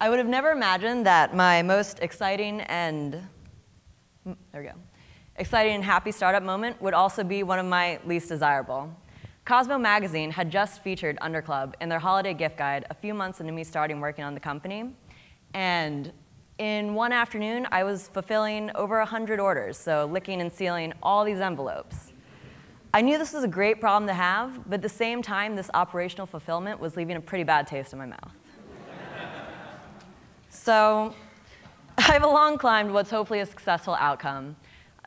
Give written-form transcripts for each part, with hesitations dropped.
I would have never imagined that my most exciting and happy startup moment would also be one of my least desirable. Cosmo magazine had just featured Underclub in their holiday gift guide a few months into me starting working on the company. And in one afternoon, I was fulfilling over 100 orders, so licking and sealing all these envelopes. I knew this was a great problem to have, but at the same time, this operational fulfillment was leaving a pretty bad taste in my mouth. So I've long climbed what's hopefully a successful outcome.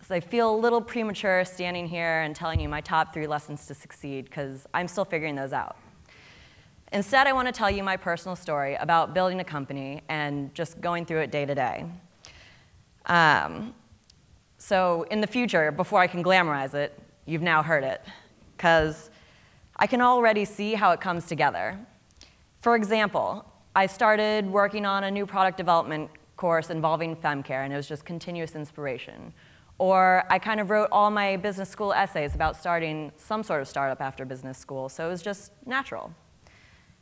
So I feel a little premature standing here and telling you my top 3 lessons to succeed, because I'm still figuring those out. Instead, I want to tell you my personal story about building a company and just going through it day to day. So in the future, before I can glamorize it, you've now heard it, because I can already see how it comes together. For example, I started working on a new product development course involving femcare, and it was just continuous inspiration. Or I kind of wrote all my business school essays about starting some sort of startup after business school, so it was just natural.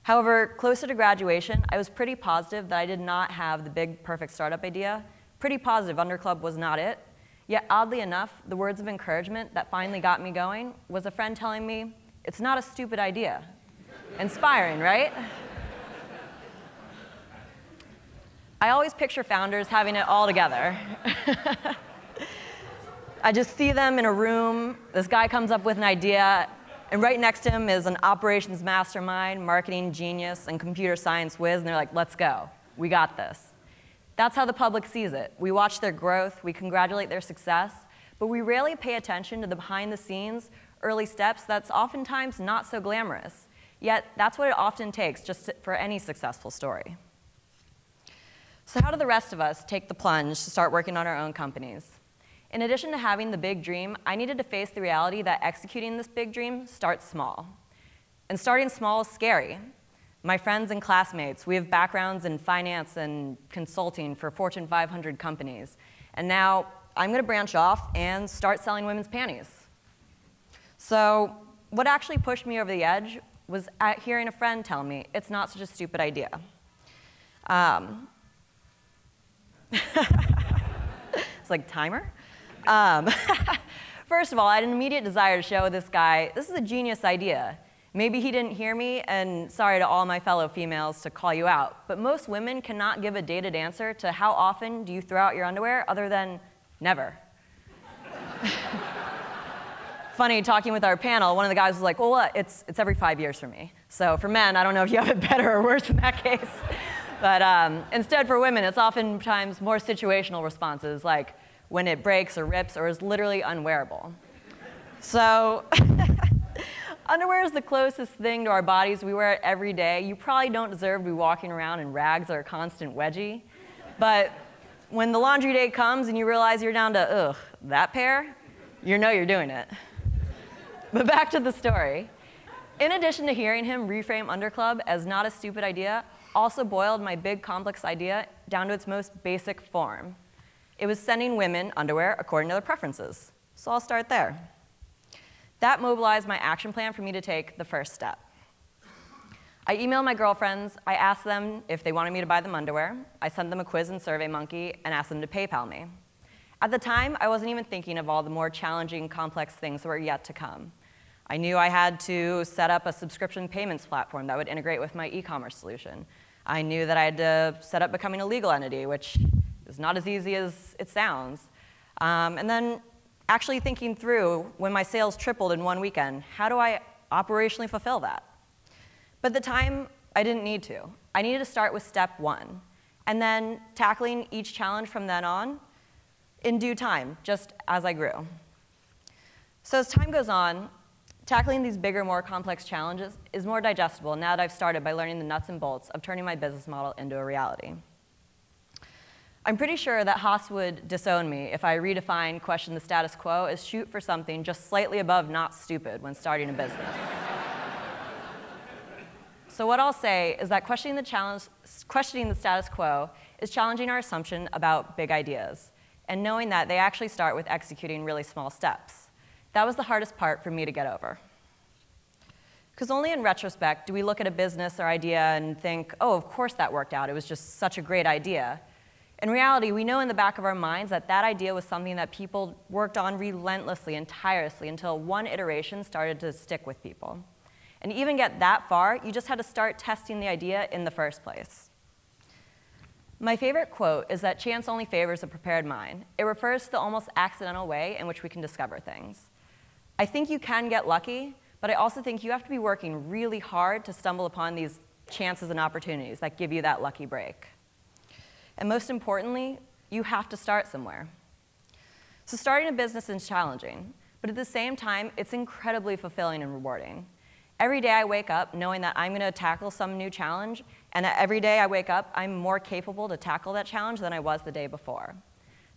However, closer to graduation, I was pretty positive that I did not have the big, perfect startup idea. Pretty positive Underclub was not it. Yet, oddly enough, the words of encouragement that finally got me going was a friend telling me, "It's not a stupid idea." Inspiring, right? I always picture founders having it all together. I just see them in a room, this guy comes up with an idea, and right next to him is an operations mastermind, marketing genius, and computer science whiz, and they're like, let's go, we got this. That's how the public sees it. We watch their growth, we congratulate their success, but we rarely pay attention to the behind the scenes, early steps that's oftentimes not so glamorous. Yet that's what it often takes just for any successful story. So how do the rest of us take the plunge to start working on our own companies? In addition to having the big dream, I needed to face the reality that executing this big dream starts small. And starting small is scary. My friends and classmates, we have backgrounds in finance and consulting for Fortune 500 companies. And now I'm going to branch off and start selling women's panties. So what actually pushed me over the edge was hearing a friend tell me it's not such a stupid idea. It's like timer. First of all, I had an immediate desire to show this guy, this is a genius idea. Maybe he didn't hear me, and sorry to all my fellow females to call you out, but most women cannot give a dated answer to how often do you throw out your underwear other than never. Funny, talking with our panel, one of the guys was like, well, what? It's every 5 years for me. So for men, I don't know if you have it better or worse in that case. But instead for women, it's oftentimes more situational responses, like when it breaks or rips or is literally unwearable. So underwear is the closest thing to our bodies. We wear it every day. You probably don't deserve to be walking around in rags or a constant wedgie. But when the laundry day comes and you realize you're down to, ugh, that pair, you know you're doing it. But back to the story. In addition to hearing him reframe Underclub as not a stupid idea, also boiled my big complex idea down to its most basic form. It was sending women underwear according to their preferences. So I'll start there. That mobilized my action plan for me to take the first step. I emailed my girlfriends, I asked them if they wanted me to buy them underwear, I sent them a quiz and survey monkey, and asked them to PayPal me. At the time, I wasn't even thinking of all the more challenging, complex things that were yet to come. I knew I had to set up a subscription payments platform that would integrate with my e-commerce solution. I knew that I had to set up becoming a legal entity, which is not as easy as it sounds. And then actually thinking through, when my sales tripled in one weekend, how do I operationally fulfill that? But at the time, I didn't need to. I needed to start with step 1, and then tackling each challenge from then on in due time, just as I grew. So as time goes on, tackling these bigger, more complex challenges is more digestible now that I've started by learning the nuts and bolts of turning my business model into a reality. I'm pretty sure that Haas would disown me if I redefine question the status quo as shoot for something just slightly above not stupid when starting a business. So what I'll say is that questioning the status quo is challenging our assumption about big ideas and knowing that they actually start with executing really small steps. That was the hardest part for me to get over. Because only in retrospect do we look at a business or idea and think, oh, of course that worked out. It was just such a great idea. In reality, we know in the back of our minds that that idea was something that people worked on relentlessly and tirelessly until one iteration started to stick with people. And even get that far, you just had to start testing the idea in the first place. My favorite quote is that chance only favors a prepared mind. It refers to the almost accidental way in which we can discover things. I think you can get lucky, but I also think you have to be working really hard to stumble upon these chances and opportunities that give you that lucky break. And most importantly, you have to start somewhere. So starting a business is challenging, but at the same time, it's incredibly fulfilling and rewarding. Every day I wake up knowing that I'm going to tackle some new challenge, and every day I wake up, I'm more capable to tackle that challenge than I was the day before.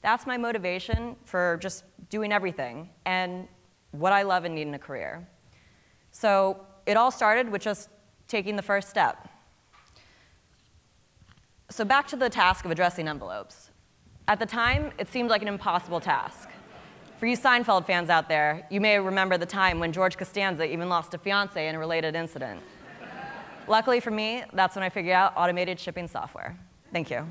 That's my motivation for just doing everything and what I love and need in a career. So it all started with just taking the first step. So back to the task of addressing envelopes. At the time, it seemed like an impossible task. For you Seinfeld fans out there, you may remember the time when George Costanza even lost a fiancé in a related incident. Luckily for me, that's when I figured out automated shipping software. Thank you.